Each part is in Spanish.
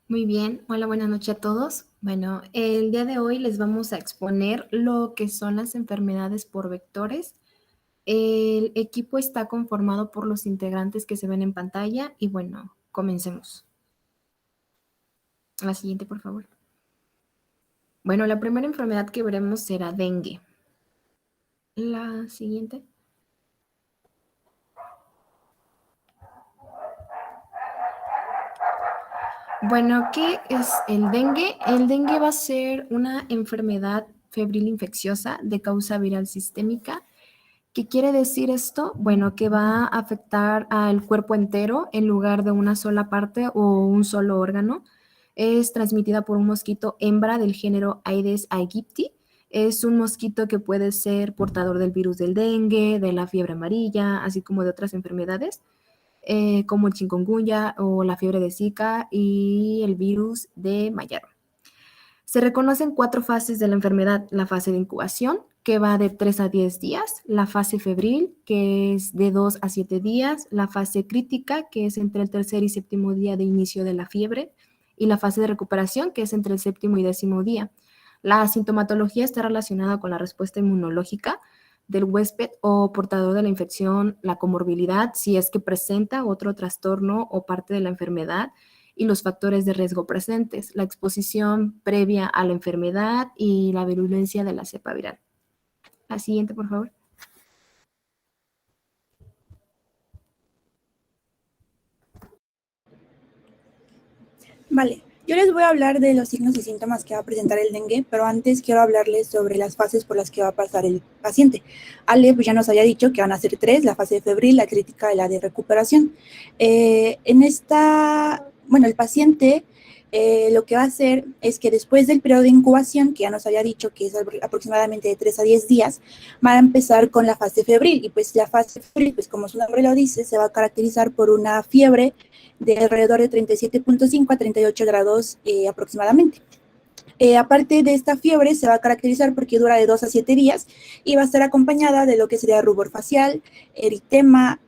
Muy bien, hola, buenas noches a todos. Bueno, el día de hoy les vamos a exponer lo que son las enfermedades por vectores. El equipo está conformado por los integrantes que se ven en pantalla y bueno, comencemos. La siguiente, por favor. Bueno, la primera enfermedad que veremos será dengue. La siguiente. Bueno, ¿qué es el dengue? El dengue va a ser una enfermedad febril infecciosa de causa viral sistémica. ¿Qué quiere decir esto? Bueno, que va a afectar al cuerpo entero en lugar de una sola parte o un solo órgano. Es transmitida por un mosquito hembra del género Aedes aegypti. Es un mosquito que puede ser portador del virus del dengue, de la fiebre amarilla, así como de otras enfermedades, como el chikungunya o la fiebre de Zika y el virus de Mayaro. Se reconocen 4 fases de la enfermedad: la fase de incubación, que va de 3 a 10 días, la fase febril, que es de 2 a 7 días, la fase crítica, que es entre el tercer y séptimo día de inicio de la fiebre, y la fase de recuperación, que es entre el séptimo y décimo día. La sintomatología está relacionada con la respuesta inmunológica del huésped o portador de la infección, la comorbilidad, si es que presenta otro trastorno o parte de la enfermedad, y los factores de riesgo presentes, la exposición previa a la enfermedad y la virulencia de la cepa viral. La siguiente, por favor. Vale, yo les voy a hablar de los signos y síntomas que va a presentar el dengue, pero antes quiero hablarles sobre las fases por las que va a pasar el paciente. Ale pues ya nos había dicho que van a ser 3, la fase febril, la crítica y la de recuperación. El paciente lo que va a hacer es que después del periodo de incubación, que ya nos había dicho que es aproximadamente de 3 a 10 días, va a empezar con la fase febril. Y pues la fase febril, pues como su nombre lo dice, se va a caracterizar por una fiebre de alrededor de 37.5 a 38 grados aproximadamente. Aparte de esta fiebre, se va a caracterizar porque dura de 2 a 7 días y va a estar acompañada de lo que sería rubor facial, eritema,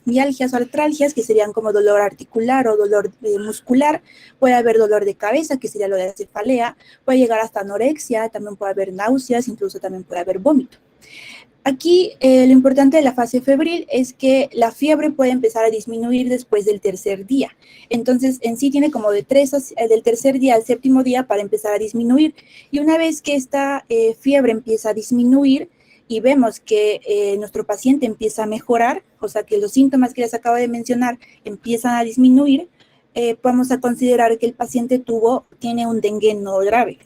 mialgias o artralgias, que serían como dolor articular o dolor muscular. Puede haber dolor de cabeza, que sería lo de la cefalea. Puede llegar hasta anorexia, también puede haber náuseas, incluso también puede haber vómito. Aquí lo importante de la fase febril es que la fiebre puede empezar a disminuir después del tercer día. Entonces, en sí tiene como del tercer día al séptimo día para empezar a disminuir. Y una vez que esta fiebre empieza a disminuir y vemos que nuestro paciente empieza a mejorar, o sea que los síntomas que les acabo de mencionar empiezan a disminuir, vamos a considerar que el paciente tiene un dengue no grave.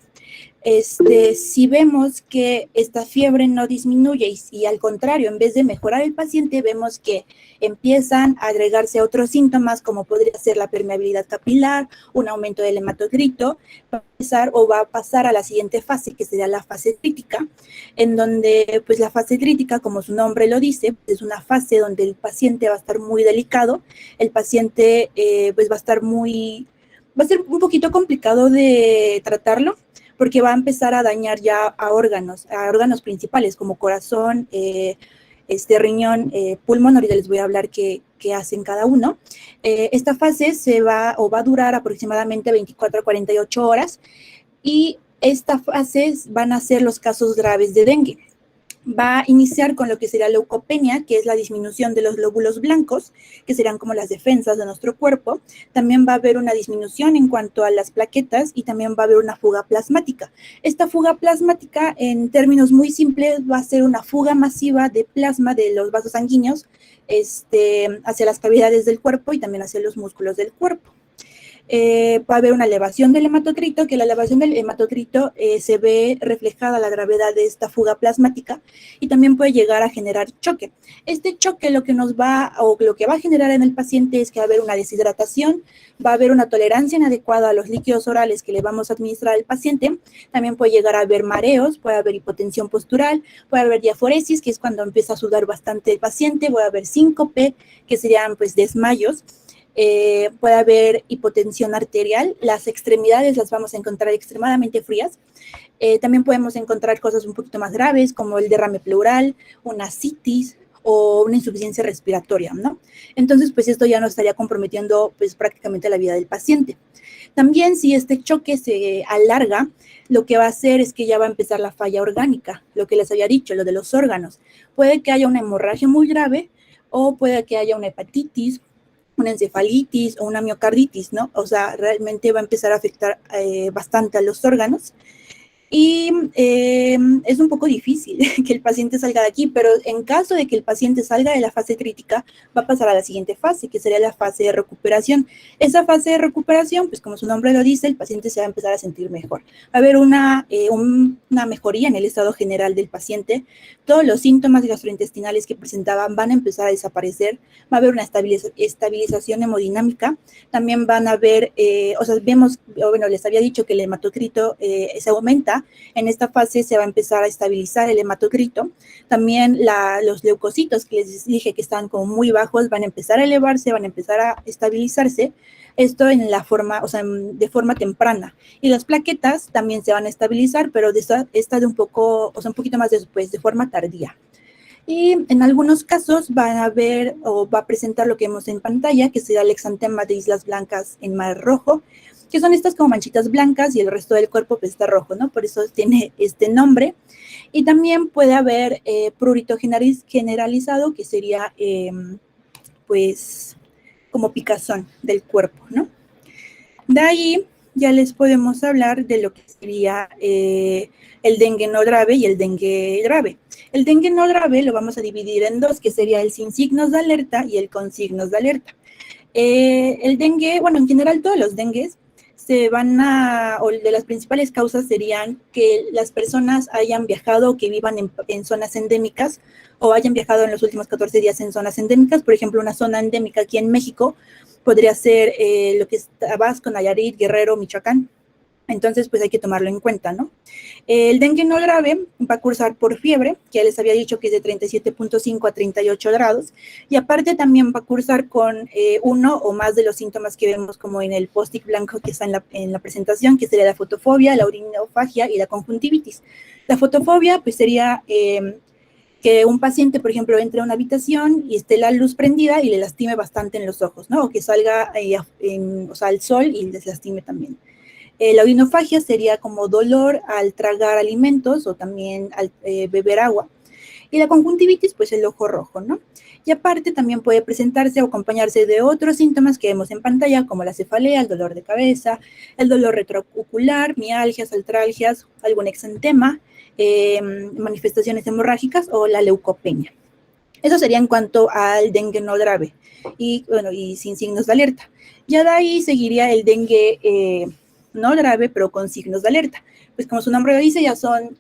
Si vemos que esta fiebre no disminuye y al contrario, en vez de mejorar el paciente, vemos que empiezan a agregarse otros síntomas como podría ser la permeabilidad capilar, un aumento del hematocrito, va a pasar a la siguiente fase, que sería la fase crítica, en donde pues la fase crítica, como su nombre lo dice, es una fase donde el paciente va a estar muy delicado, el paciente pues va a ser un poquito complicado de tratarlo, porque va a empezar a dañar ya a órganos principales como corazón, riñón, pulmón. Ahorita les voy a hablar qué hacen cada uno. Esta fase va a durar aproximadamente 24 a 48 horas y esta fase van a ser los casos graves de dengue. Va a iniciar con lo que sería leucopenia, que es la disminución de los glóbulos blancos, que serán como las defensas de nuestro cuerpo. También va a haber una disminución en cuanto a las plaquetas y también va a haber una fuga plasmática. Esta fuga plasmática, en términos muy simples, va a ser una fuga masiva de plasma de los vasos sanguíneos hacia las cavidades del cuerpo y también hacia los músculos del cuerpo. Va a haber una elevación del hematocrito, que la elevación del hematocrito se ve reflejada la gravedad de esta fuga plasmática y también puede llegar a generar choque. Este choque lo que va a generar en el paciente es que va a haber una deshidratación, va a haber una tolerancia inadecuada a los líquidos orales que le vamos a administrar al paciente, también puede llegar a haber mareos, puede haber hipotensión postural, puede haber diaforesis, que es cuando empieza a sudar bastante el paciente, puede haber síncope, que serían pues desmayos. Puede haber hipotensión arterial, las extremidades las vamos a encontrar extremadamente frías. También podemos encontrar cosas un poquito más graves como el derrame pleural, una citis, o una insuficiencia respiratoria, ¿no? Entonces, pues esto ya no estaría comprometiendo pues prácticamente la vida del paciente. También si este choque se alarga, lo que va a hacer es que ya va a empezar la falla orgánica, lo que les había dicho, lo de los órganos. Puede que haya una hemorragia muy grave o puede que haya una hepatitis, una encefalitis o una miocarditis, ¿no? O sea, realmente va a empezar a afectar bastante a los órganos. Y es un poco difícil que el paciente salga de aquí, pero en caso de que el paciente salga de la fase crítica, va a pasar a la siguiente fase, que sería la fase de recuperación. Esa fase de recuperación, pues como su nombre lo dice, el paciente se va a empezar a sentir mejor. Va a haber una mejoría en el estado general del paciente. Todos los síntomas gastrointestinales que presentaban van a empezar a desaparecer. Va a haber una estabilización hemodinámica. También van a haber, les había dicho que el hematocrito se aumenta. En esta fase se va a empezar a estabilizar el hematocrito. También los leucocitos que les dije que están como muy bajos van a empezar a elevarse, van a empezar a estabilizarse. Esto en la forma, de forma temprana. Y las plaquetas también se van a estabilizar, pero esta de un poquito más después, de forma tardía. Y en algunos casos van a ver o va a presentar lo que vemos en pantalla, que será el exantema de islas blancas en mar rojo, que son estas como manchitas blancas y el resto del cuerpo pues está rojo, ¿no? Por eso tiene este nombre. Y también puede haber prurito generalizado, que sería pues como picazón del cuerpo, ¿no? De ahí ya les podemos hablar de lo que sería el dengue no grave y el dengue grave. El dengue no grave lo vamos a dividir en dos, que sería el sin signos de alerta y el con signos de alerta. El dengue, bueno, en general todos los dengues o de las principales causas serían que las personas hayan viajado o que vivan en zonas endémicas o hayan viajado en los últimos 14 días en zonas endémicas. Por ejemplo, una zona endémica aquí en México podría ser lo que es Tabasco, Nayarit, Guerrero, Michoacán. Entonces, pues hay que tomarlo en cuenta, ¿no? El dengue no grave va a cursar por fiebre, que ya les había dicho que es de 37.5 a 38 grados, y aparte también va a cursar con uno o más de los síntomas que vemos como en el post-it blanco que está en la presentación, que sería la fotofobia, la urinofagia y la conjuntivitis. La fotofobia, pues sería que un paciente, por ejemplo, entre a una habitación y esté la luz prendida y le lastime bastante en los ojos, ¿no? O que salga al sol y les lastime también. La urinofagia sería como dolor al tragar alimentos o también al beber agua. Y la conjuntivitis, pues el ojo rojo, ¿no? Y aparte también puede presentarse o acompañarse de otros síntomas que vemos en pantalla, como la cefalea, el dolor de cabeza, el dolor retroocular, mialgias, artralgias, algún exantema, manifestaciones hemorrágicas o la leucopenia. Eso sería en cuanto al dengue no grave y sin signos de alerta. Ya de ahí seguiría el dengue no grave, pero con signos de alerta. Pues como su nombre lo dice, ya son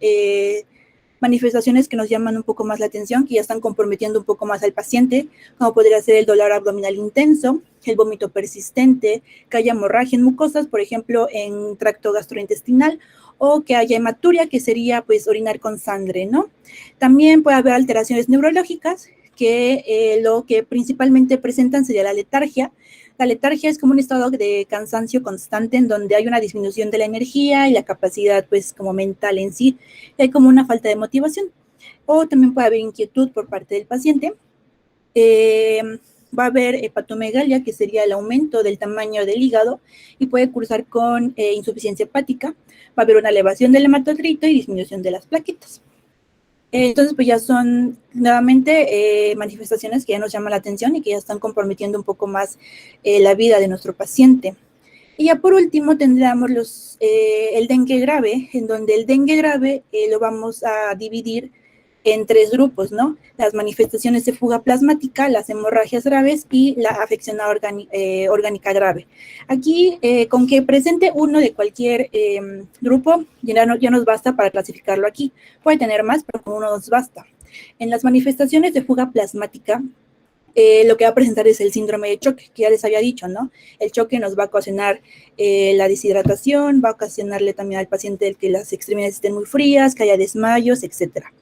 manifestaciones que nos llaman un poco más la atención, que ya están comprometiendo un poco más al paciente, como podría ser el dolor abdominal intenso, el vómito persistente, que haya hemorragia en mucosas, por ejemplo, en tracto gastrointestinal, o que haya hematuria, que sería pues orinar con sangre, ¿no? También puede haber alteraciones neurológicas, que lo que principalmente presentan sería la letargia. La letargia es como un estado de cansancio constante en donde hay una disminución de la energía y la capacidad, pues, como mental en sí. Hay como una falta de motivación. O también puede haber inquietud por parte del paciente. Va a haber hepatomegalia, que sería el aumento del tamaño del hígado y puede cursar con insuficiencia hepática. Va a haber una elevación del hematocrito y disminución de las plaquetas. Entonces, pues ya son nuevamente manifestaciones que ya nos llaman la atención y que ya están comprometiendo un poco más la vida de nuestro paciente. Y ya por último tendríamos el dengue grave, en donde el dengue grave lo vamos a dividir en tres grupos, ¿no? Las manifestaciones de fuga plasmática, las hemorragias graves y la afección orgánica grave. Aquí, con que presente uno de cualquier grupo, ya nos basta para clasificarlo aquí. Puede tener más, pero con uno nos basta. En las manifestaciones de fuga plasmática, lo que va a presentar es el síndrome de choque, que ya les había dicho, ¿no? El choque nos va a ocasionar la deshidratación, va a ocasionarle también al paciente el que las extremidades estén muy frías, que haya desmayos, etcétera.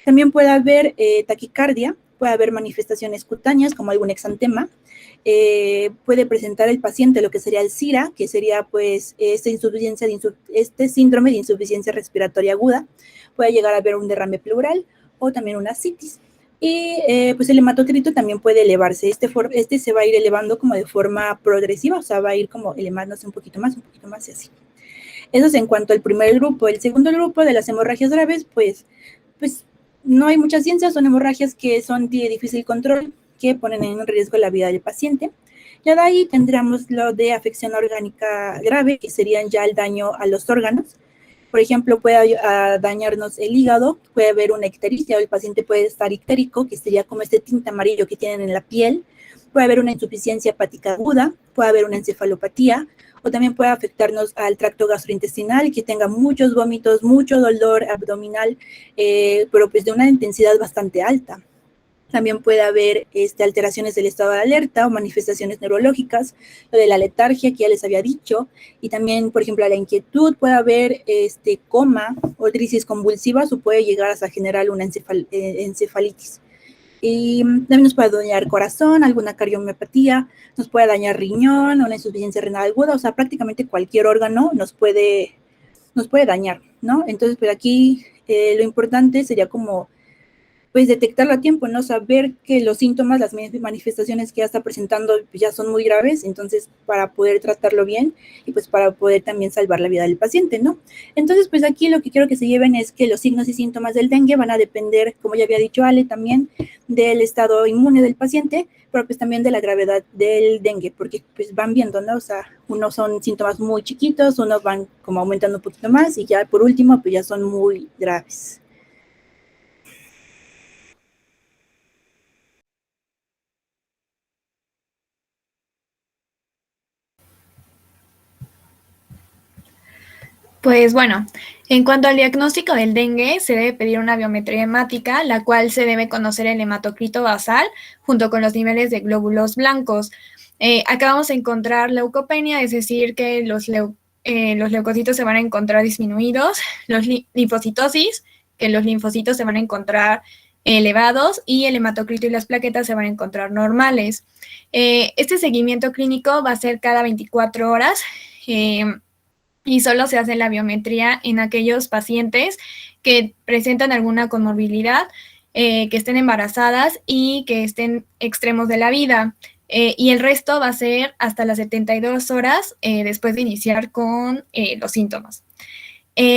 También puede haber taquicardia, puede haber manifestaciones cutáneas como algún exantema, puede presentar el paciente lo que sería el SIRA, que sería pues este síndrome de insuficiencia respiratoria aguda, puede llegar a haber un derrame pleural o también una ascitis. Y pues el hematocrito también puede elevarse. Este se va a ir elevando como de forma progresiva, o sea, va a ir como elevándose un poquito más y así. Eso es en cuanto al primer grupo. El segundo grupo de las hemorragias graves, pues no hay mucha ciencia, son hemorragias que son de difícil control, que ponen en riesgo la vida del paciente. Ya de ahí tendríamos lo de afección orgánica grave, que serían ya el daño a los órganos. Por ejemplo, puede dañarnos el hígado, puede haber una ictericia, o el paciente puede estar ictérico, que sería como este tinte amarillo que tienen en la piel. Puede haber una insuficiencia hepática aguda, puede haber una encefalopatía, o también puede afectarnos al tracto gastrointestinal, que tenga muchos vómitos, mucho dolor abdominal, pero pues de una intensidad bastante alta. También puede haber alteraciones del estado de alerta o manifestaciones neurológicas, lo de la letargia que ya les había dicho, y también, por ejemplo, la inquietud, puede haber coma o crisis convulsivas o puede llegar hasta generar una encefalitis. Y también nos puede dañar corazón, alguna cardiomiopatía, nos puede dañar riñón, una insuficiencia renal aguda, o sea, prácticamente cualquier órgano nos puede dañar, ¿no? Entonces, pues aquí lo importante sería como pues detectarlo a tiempo, ¿no? Saber que los síntomas, las manifestaciones que ya está presentando ya son muy graves, entonces para poder tratarlo bien y pues para poder también salvar la vida del paciente, ¿no? Entonces, pues aquí lo que quiero que se lleven es que los signos y síntomas del dengue van a depender, como ya había dicho Ale, también del estado inmune del paciente, pero pues también de la gravedad del dengue, porque pues van viendo, ¿no? O sea, unos son síntomas muy chiquitos, unos van como aumentando un poquito más y ya por último, pues ya son muy graves. Pues bueno, en cuanto al diagnóstico del dengue, se debe pedir una biometría hemática, la cual se debe conocer el hematocrito basal junto con los niveles de glóbulos blancos. Acá vamos a encontrar leucopenia, es decir, que los leucocitos se van a encontrar disminuidos, los linfocitosis, que los linfocitos se van a encontrar elevados y el hematocrito y las plaquetas se van a encontrar normales. Este seguimiento clínico va a ser cada 24 horas. Y solo se hace la biometría en aquellos pacientes que presentan alguna comorbilidad, que estén embarazadas y que estén extremos de la vida. Y el resto va a ser hasta las 72 horas después de iniciar con los síntomas.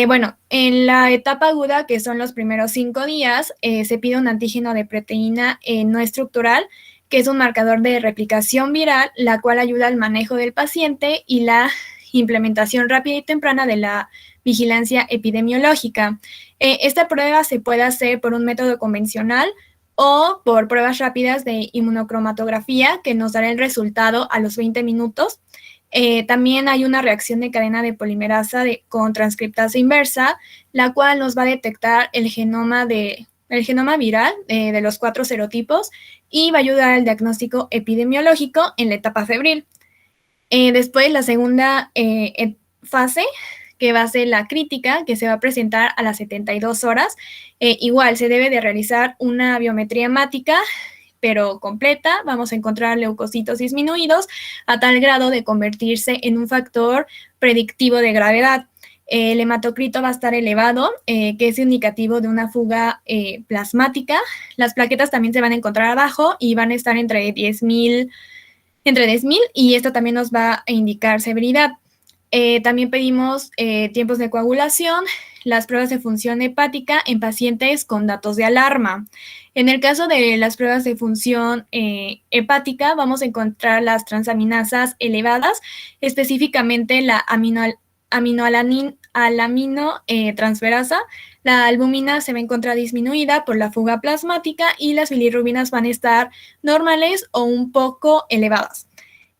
Bueno, en la etapa aguda, que son los primeros 5 días, se pide un antígeno de proteína no estructural, que es un marcador de replicación viral, la cual ayuda al manejo del paciente y la implementación rápida y temprana de la vigilancia epidemiológica. Esta prueba se puede hacer por un método convencional o por pruebas rápidas de inmunocromatografía que nos dará el resultado a los 20 minutos. También hay una reacción de cadena de polimerasa con transcriptasa inversa, la cual nos va a detectar el genoma viral de los 4 serotipos y va a ayudar al diagnóstico epidemiológico en la etapa febril. Después, la segunda fase, que va a ser la crítica, que se va a presentar a las 72 horas. Igual, se debe de realizar una biometría hemática, pero completa. Vamos a encontrar leucocitos disminuidos a tal grado de convertirse en un factor predictivo de gravedad. El hematocrito va a estar elevado, que es indicativo de una fuga plasmática. Las plaquetas también se van a encontrar abajo y van a estar entre 10.000 y esto también nos va a indicar severidad. También pedimos tiempos de coagulación, las pruebas de función hepática en pacientes con datos de alarma. En el caso de las pruebas de función hepática, vamos a encontrar las transaminasas elevadas, específicamente la aminoalamino transferasa. La albumina se va a encontrar disminuida por la fuga plasmática y las bilirrubinas van a estar normales o un poco elevadas.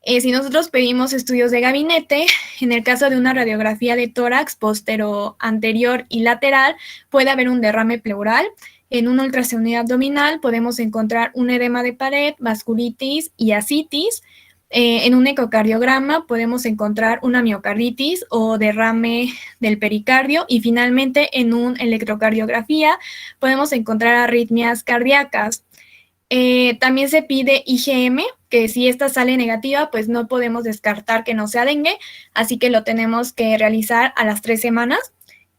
Si nosotros pedimos estudios de gabinete, en el caso de una radiografía de tórax postero, anterior y lateral, puede haber un derrame pleural. En una ultrasonido abdominal podemos encontrar un edema de pared, vasculitis y ascitis. En un ecocardiograma podemos encontrar una miocarditis o derrame del pericardio y finalmente en una electrocardiografía podemos encontrar arritmias cardíacas. También se pide IgM, que si esta sale negativa, pues no podemos descartar que no sea dengue, así que lo tenemos que realizar a las 3 semanas.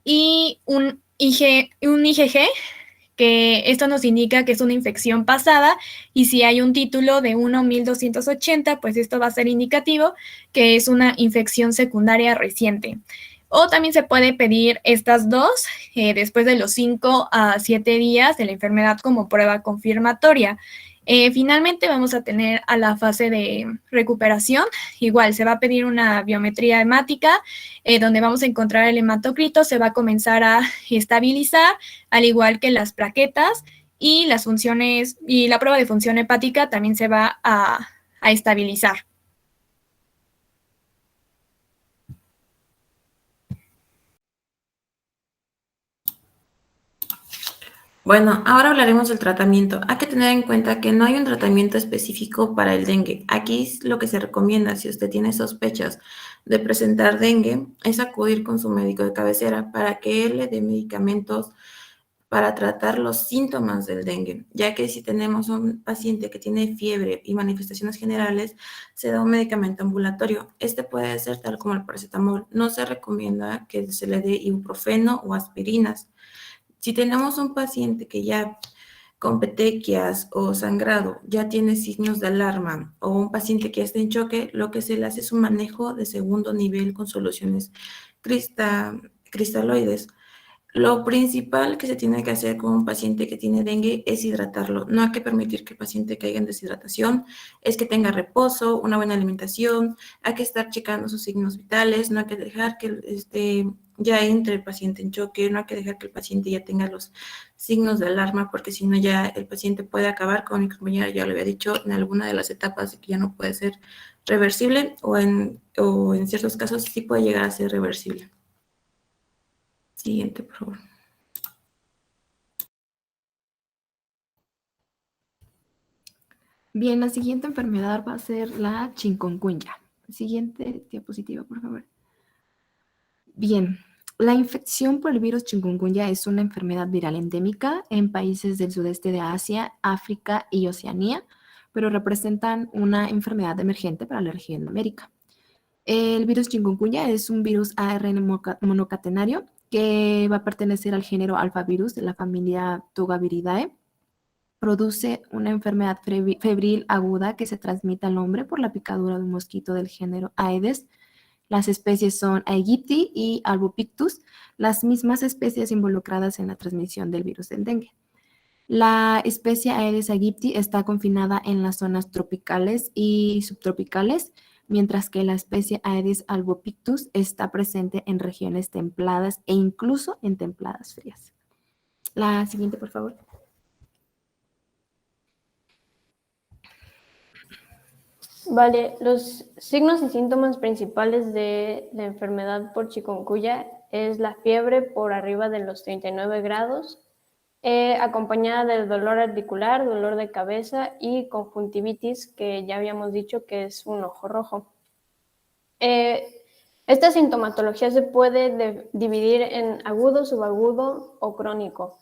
Y un IgG, que esto nos indica que es una infección pasada, y si hay un título de 1.1280, pues esto va a ser indicativo que es una infección secundaria reciente. O también se puede pedir estas dos después de los 5 a 7 días de la enfermedad como prueba confirmatoria. Finalmente vamos a tener a la fase de recuperación. Igual se va a pedir una biometría hemática donde vamos a encontrar el hematocrito, se va a comenzar a estabilizar, al igual que las plaquetas, y las funciones y la prueba de función hepática también se va a estabilizar. Bueno, ahora hablaremos del tratamiento. Hay que tener en cuenta que no hay un tratamiento específico para el dengue. Aquí es lo que se recomienda si usted tiene sospechas de presentar dengue, es acudir con su médico de cabecera para que él le dé medicamentos para tratar los síntomas del dengue, ya que si tenemos un paciente que tiene fiebre y manifestaciones generales, se da un medicamento ambulatorio. Este puede ser tal como el paracetamol. No se recomienda que se le dé ibuprofeno o aspirinas. Si tenemos un paciente que ya con petequias o sangrado ya tiene signos de alarma, o un paciente que ya está en choque, lo que se le hace es un manejo de segundo nivel con soluciones cristaloides. Lo principal que se tiene que hacer con un paciente que tiene dengue es hidratarlo. No hay que permitir que el paciente caiga en deshidratación, es que tenga reposo, una buena alimentación, hay que estar checando sus signos vitales, no hay que dejar que ya entre el paciente en choque, no hay que dejar que el paciente ya tenga los signos de alarma, porque si no ya el paciente puede acabar, como mi compañera ya lo había dicho, en alguna de las etapas de que ya no puede ser reversible, o en ciertos casos sí puede llegar a ser reversible. Siguiente, por favor. Bien, la siguiente enfermedad va a ser la chikungunya. Siguiente diapositiva, por favor. Bien, la infección por el virus chikungunya es una enfermedad viral endémica en países del sudeste de Asia, África y Oceanía, pero representan una enfermedad emergente para la región de América. El virus chikungunya es un virus ARN monocatenario que va a pertenecer al género alfavirus de la familia Togaviridae. Produce una enfermedad febril aguda que se transmite al hombre por la picadura de un mosquito del género Aedes. Las especies son Aegypti y Albopictus, las mismas especies involucradas en la transmisión del virus del dengue. La especie Aedes aegypti está confinada en las zonas tropicales y subtropicales, mientras que la especie Aedes albopictus está presente en regiones templadas e incluso en templadas frías. La siguiente, por favor. Vale, los signos y síntomas principales de la enfermedad por chikungunya es la fiebre por arriba de los 39 grados, acompañada del dolor articular, dolor de cabeza y conjuntivitis, que ya habíamos dicho que es un ojo rojo. Esta sintomatología se puede dividir en agudo, subagudo o crónico.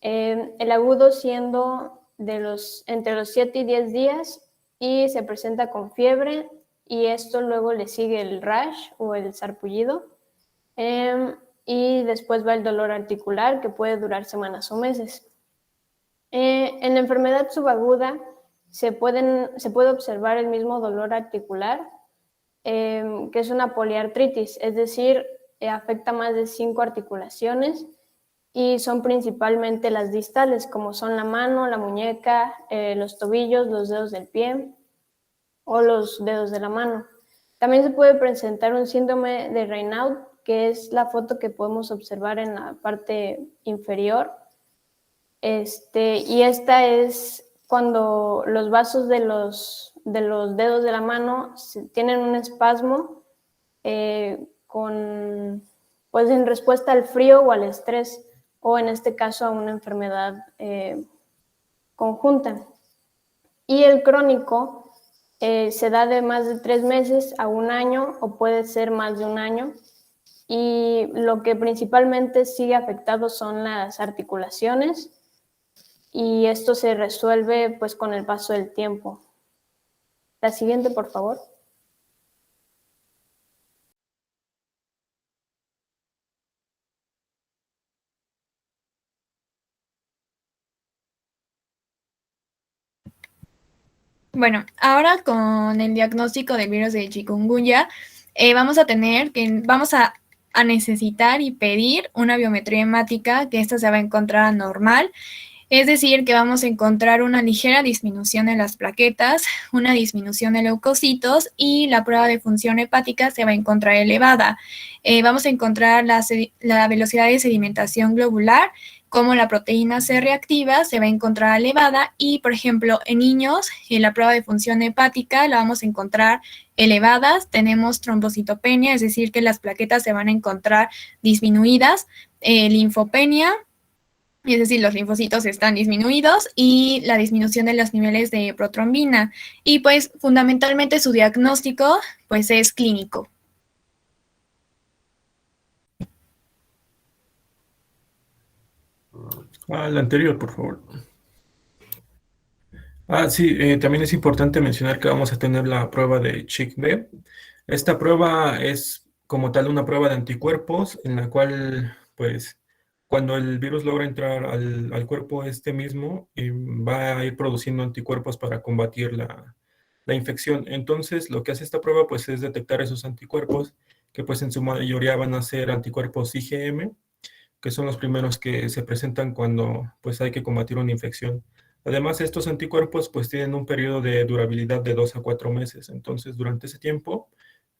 El agudo siendo entre los 7 y 10 días, y se presenta con fiebre, y esto luego le sigue el rash o el sarpullido, y después va el dolor articular, que puede durar semanas o meses. En la enfermedad subaguda se puede observar el mismo dolor articular, que es una poliartritis, es decir, afecta más de 5 articulaciones, y son principalmente las distales, como son la mano, la muñeca, los tobillos, los dedos del pie o los dedos de la mano. También se puede presentar un síndrome de Raynaud, que es la foto que podemos observar en la parte inferior. Y esta es cuando los vasos de los dedos de la mano tienen un espasmo pues en respuesta al frío o al estrés, o en este caso a una enfermedad conjunta. Y el crónico se da de más de 3 meses a 1 año, o puede ser más de 1 año, y lo que principalmente sigue afectado son las articulaciones, y esto se resuelve pues con el paso del tiempo. La siguiente, por favor. Bueno, ahora con el diagnóstico del virus de chikungunya, vamos a necesitar y pedir una biometría hemática, que esta se va a encontrar normal. Es decir, que vamos a encontrar una ligera disminución en las plaquetas, una disminución de leucocitos y la prueba de función hepática se va a encontrar elevada. Vamos a encontrar la velocidad de sedimentación globular, como la proteína C reactiva se va a encontrar elevada y, por ejemplo, en niños, en la prueba de función hepática la vamos a encontrar elevadas. Tenemos trombocitopenia, es decir, que las plaquetas se van a encontrar disminuidas, linfopenia, es decir, los linfocitos están disminuidos y la disminución de los niveles de protrombina. Y pues fundamentalmente su diagnóstico pues es clínico. Al anterior, por favor. Sí, también es importante mencionar que vamos a tener la prueba de CHIK-B. Esta prueba es como tal una prueba de anticuerpos en la cual, pues, cuando el virus logra entrar al cuerpo este mismo, va a ir produciendo anticuerpos para combatir la infección. Entonces, lo que hace esta prueba, pues, es detectar esos anticuerpos, que pues en su mayoría van a ser anticuerpos IgM, que son los primeros que se presentan cuando pues hay que combatir una infección. Además, estos anticuerpos pues tienen un periodo de durabilidad de 2 a 4 meses. Entonces, durante ese tiempo,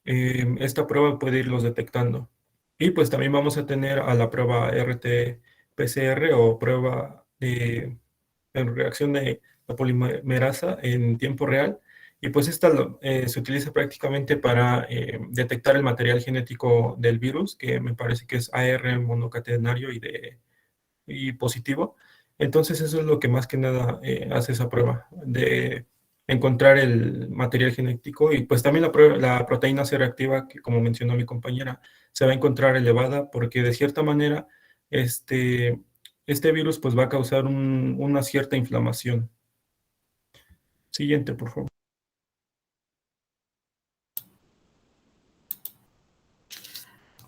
esta prueba puede irlos detectando. Y pues también vamos a tener a la prueba RT-PCR o prueba de en reacción de la polimerasa en tiempo real. Y pues esta se utiliza prácticamente para detectar el material genético del virus, que me parece que es AR monocatenario y positivo. Entonces eso es lo que más que nada hace esa prueba, de encontrar el material genético. Y pues también la proteína C reactiva, que como mencionó mi compañera, se va a encontrar elevada porque de cierta manera este virus pues va a causar una cierta inflamación. Siguiente, por favor.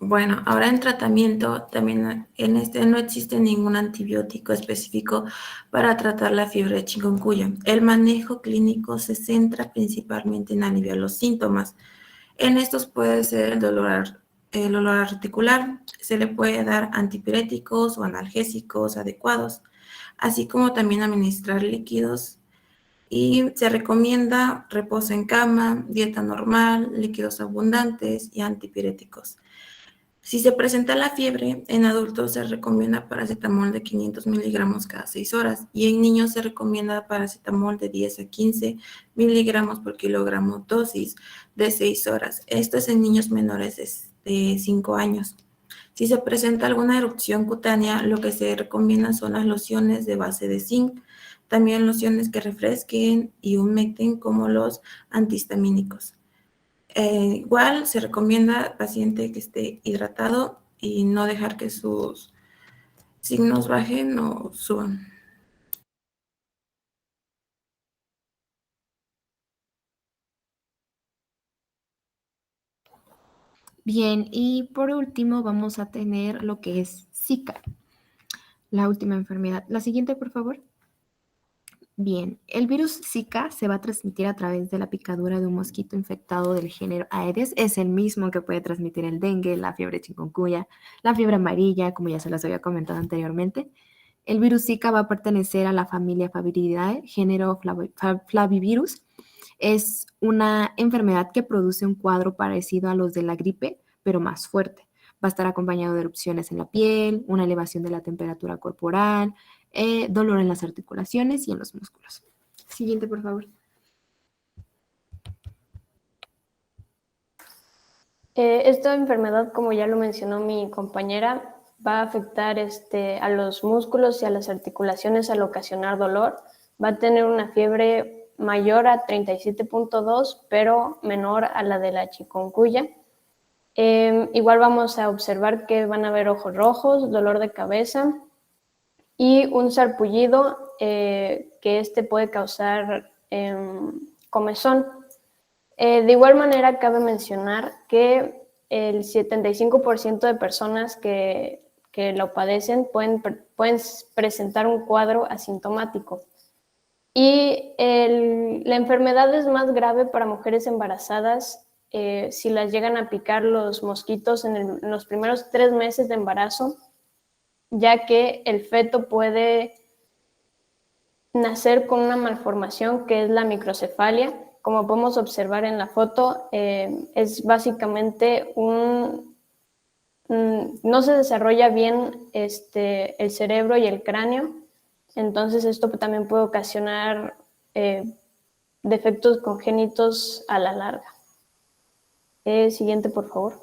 Bueno, ahora en tratamiento también en este no existe ningún antibiótico específico para tratar la fiebre de chikungunya. El manejo clínico se centra principalmente en aliviar los síntomas. En estos puede ser el dolor articular, se le puede dar antipiréticos o analgésicos adecuados, así como también administrar líquidos y se recomienda reposo en cama, dieta normal, líquidos abundantes y antipiréticos. Si se presenta la fiebre, en adultos se recomienda paracetamol de 500 miligramos cada 6 horas y en niños se recomienda paracetamol de 10 a 15 miligramos por kilogramo dosis de 6 horas. Esto es en niños menores de 5 años. Si se presenta alguna erupción cutánea, lo que se recomienda son las lociones de base de zinc, también lociones que refresquen y humecten como los antihistamínicos. Igual se recomienda al paciente que esté hidratado y no dejar que sus signos bajen o suban. Bien, y por último vamos a tener lo que es Zika, la última enfermedad. La siguiente, por favor. Bien, el virus Zika se va a transmitir a través de la picadura de un mosquito infectado del género Aedes. Es el mismo que puede transmitir el dengue, la fiebre chikungunya, la fiebre amarilla, como ya se las había comentado anteriormente. El virus Zika va a pertenecer a la familia Flaviridae, género Flavivirus. Es una enfermedad que produce un cuadro parecido a los de la gripe, pero más fuerte. Va a estar acompañado de erupciones en la piel, una elevación de la temperatura corporal, dolor en las articulaciones y en los músculos. Siguiente, por favor. Esta enfermedad, como ya lo mencionó mi compañera, va a afectar a los músculos y a las articulaciones al ocasionar dolor. Va a tener una fiebre mayor a 37.2, pero menor a la de la chikungunya. Igual vamos a observar que van a haber ojos rojos, dolor de cabeza y un sarpullido que puede causar comezón. De igual manera, cabe mencionar que el 75% de personas que lo padecen pueden presentar un cuadro asintomático. Y la enfermedad es más grave para mujeres embarazadas si las llegan a picar los mosquitos en los primeros 3 meses de embarazo, ya que el feto puede nacer con una malformación que es la microcefalia. Como podemos observar en la foto, es básicamente no se desarrolla bien el cerebro y el cráneo, entonces esto también puede ocasionar defectos congénitos a la larga. Siguiente, por favor.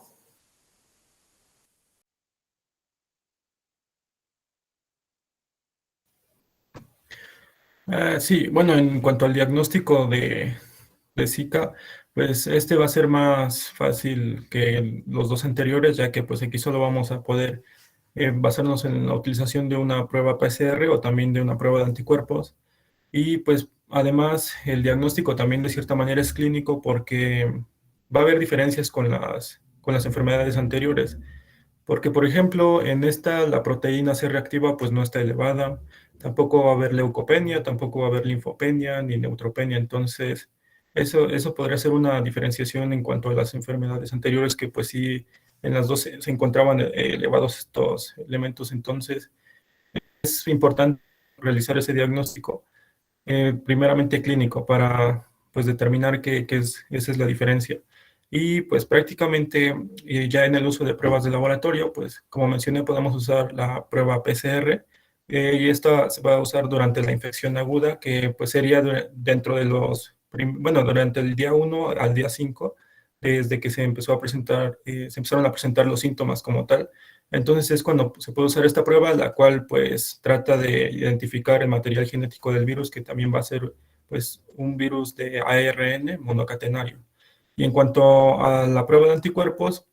Sí, bueno, en cuanto al diagnóstico de Zika, pues este va a ser más fácil que los dos anteriores, ya que pues aquí solo vamos a poder basarnos en la utilización de una prueba PCR o también de una prueba de anticuerpos. Y pues además el diagnóstico también de cierta manera es clínico porque va a haber diferencias con las enfermedades anteriores. Porque, por ejemplo, en esta la proteína C reactiva pues no está elevada, tampoco va a haber leucopenia, tampoco va a haber linfopenia ni neutropenia. Entonces, eso podría ser una diferenciación en cuanto a las enfermedades anteriores que pues sí, en las dos se encontraban elevados estos elementos. Entonces, es importante realizar ese diagnóstico primeramente clínico para pues determinar esa es la diferencia. Y pues prácticamente ya en el uso de pruebas de laboratorio, pues como mencioné, podemos usar la prueba PCR y esta se va a usar durante la infección aguda, que pues sería dentro de bueno, durante el día 1 al día 5, desde que se empezó a presentar, se empezaron a presentar los síntomas como tal. Entonces es cuando se puede usar esta prueba, la cual pues trata de identificar el material genético del virus, que también va a ser pues un virus de ARN monocatenario. Y en cuanto a la prueba de anticuerpos,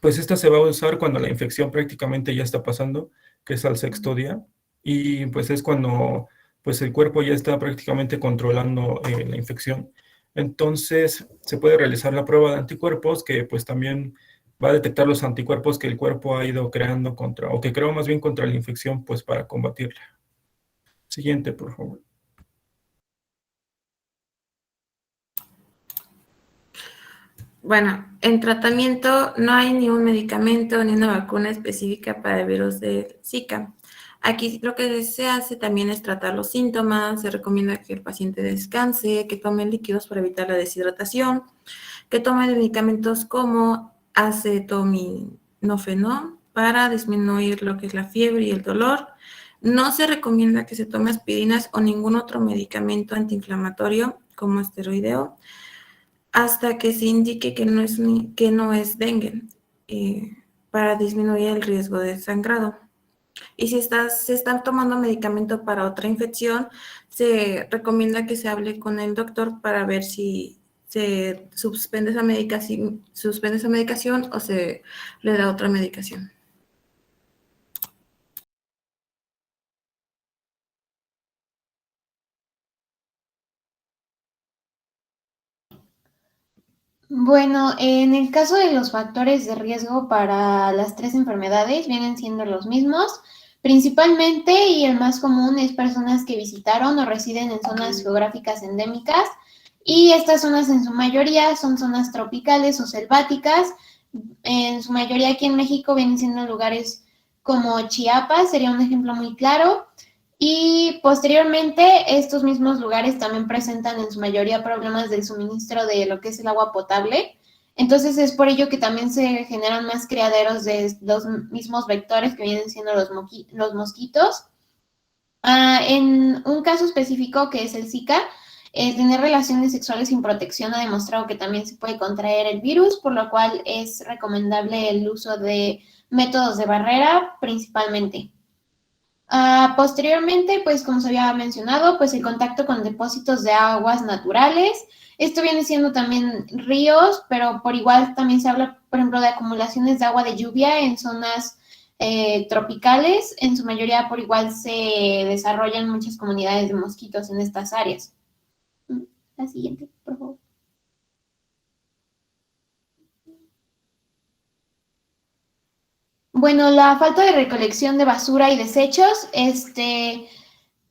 pues esta se va a usar cuando la infección prácticamente ya está pasando, que es al 6.º día, y pues es cuando pues el cuerpo ya está prácticamente controlando la infección. Entonces se puede realizar la prueba de anticuerpos, que pues también va a detectar los anticuerpos que el cuerpo ha ido creando contra, o que creó más bien contra la infección, pues para combatirla. Siguiente, por favor. Bueno, en tratamiento no hay ni un medicamento ni una vacuna específica para el virus de Zika. Aquí lo que se hace también es tratar los síntomas, se recomienda que el paciente descanse, que tome líquidos para evitar la deshidratación, que tome medicamentos como acetaminofén para disminuir lo que es la fiebre y el dolor. No se recomienda que se tome aspirinas o ningún otro medicamento antiinflamatorio como esteroideo hasta que se indique que no es dengue, para disminuir el riesgo de sangrado. Y si se están tomando medicamento para otra infección, se recomienda que se hable con el doctor para ver si se suspende esa medicación o se le da otra medicación. Bueno, en el caso de los factores de riesgo para las tres enfermedades vienen siendo los mismos. Principalmente, y el más común, es personas que visitaron o residen en zonas geográficas endémicas. Y estas zonas en su mayoría son zonas tropicales o selváticas. En su mayoría aquí en México vienen siendo lugares como Chiapas, sería un ejemplo muy claro. Y posteriormente, estos mismos lugares también presentan en su mayoría problemas del suministro de lo que es el agua potable. Entonces es por ello que también se generan más criaderos de los mismos vectores que vienen siendo los mosquitos. En un caso específico que es el Zika, el tener relaciones sexuales sin protección ha demostrado que también se puede contraer el virus, por lo cual es recomendable el uso de métodos de barrera principalmente. Posteriormente, pues como se había mencionado, pues el contacto con depósitos de aguas naturales. Esto viene siendo también ríos, pero por igual también se habla, por ejemplo, de acumulaciones de agua de lluvia en zonas tropicales. En su mayoría, por igual, se desarrollan muchas comunidades de mosquitos en estas áreas. La siguiente, por favor. Bueno, la falta de recolección de basura y desechos,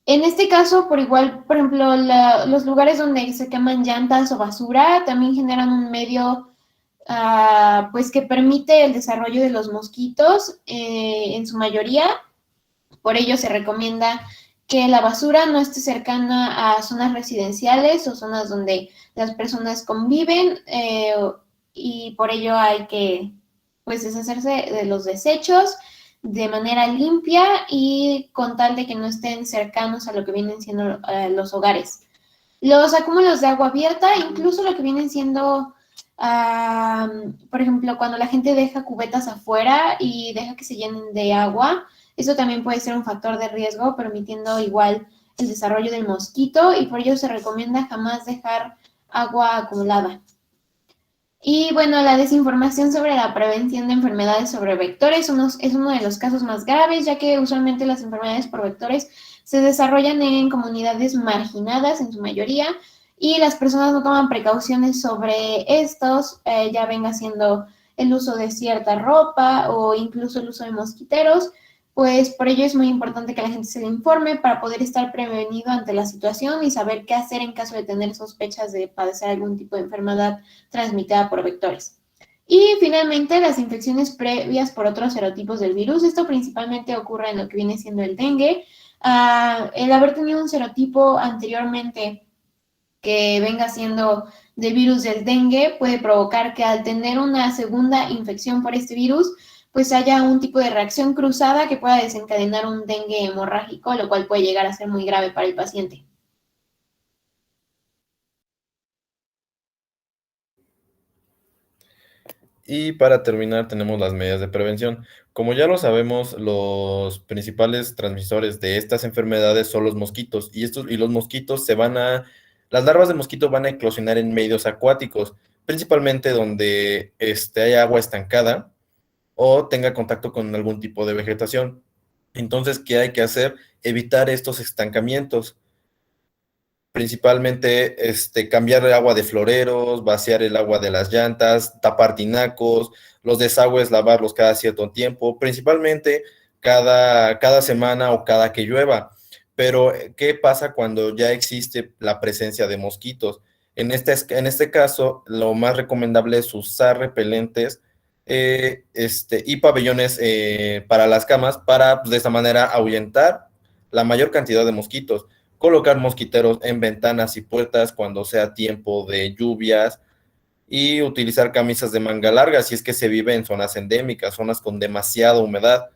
En este caso, por igual, por ejemplo, los lugares donde se queman llantas o basura también generan un medio pues que permite el desarrollo de los mosquitos en su mayoría. Por ello se recomienda que la basura no esté cercana a zonas residenciales o zonas donde las personas conviven y por ello hay que pues deshacerse de los desechos de manera limpia y con tal de que no estén cercanos a lo que vienen siendo los hogares. Los acúmulos de agua abierta, incluso lo que vienen siendo, por ejemplo, cuando la gente deja cubetas afuera y deja que se llenen de agua, eso también puede ser un factor de riesgo, permitiendo igual el desarrollo del mosquito y por ello se recomienda jamás dejar agua acumulada. Y bueno, la desinformación sobre la prevención de enfermedades sobre vectores es uno de los casos más graves, ya que usualmente las enfermedades por vectores se desarrollan en comunidades marginadas en su mayoría y las personas no toman precauciones sobre estos, ya venga siendo el uso de cierta ropa o incluso el uso de mosquiteros, pues por ello es muy importante que la gente se le informe para poder estar prevenido ante la situación y saber qué hacer en caso de tener sospechas de padecer algún tipo de enfermedad transmitida por vectores. Y finalmente, las infecciones previas por otros serotipos del virus. Esto principalmente ocurre en lo que viene siendo el dengue. El haber tenido un serotipo anteriormente que venga siendo del virus del dengue puede provocar que al tener una segunda infección por este virus, pues haya un tipo de reacción cruzada que pueda desencadenar un dengue hemorrágico, lo cual puede llegar a ser muy grave para el paciente. Y para terminar tenemos las medidas de prevención. Como ya lo sabemos, los principales transmisores de estas enfermedades son los mosquitos y los mosquitos las larvas de mosquito van a eclosionar en medios acuáticos, principalmente donde haya agua estancada o tenga contacto con algún tipo de vegetación. Entonces, ¿qué hay que hacer? Evitar estos estancamientos. Principalmente cambiar el agua de floreros, vaciar el agua de las llantas, tapar tinacos, los desagües, lavarlos cada cierto tiempo, principalmente cada semana o cada que llueva. Pero, ¿qué pasa cuando ya existe la presencia de mosquitos? En este caso, lo más recomendable es usar repelentes y pabellones para las camas para, pues, de esta manera, ahuyentar la mayor cantidad de mosquitos. Colocar mosquiteros en ventanas y puertas cuando sea tiempo de lluvias y utilizar camisas de manga larga si es que se vive en zonas endémicas, zonas con demasiada humedad.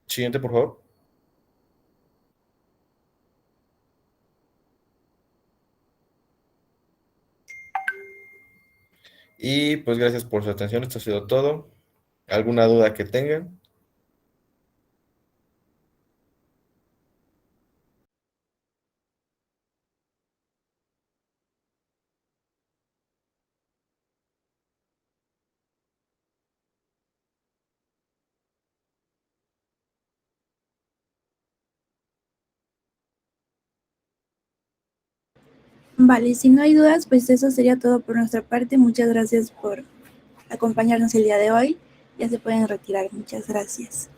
Siguiente, por favor. Y pues gracias por su atención, esto ha sido todo. ¿Alguna duda que tengan? Vale, si no hay dudas, pues eso sería todo por nuestra parte. Muchas gracias por acompañarnos el día de hoy. Ya se pueden retirar. Muchas gracias.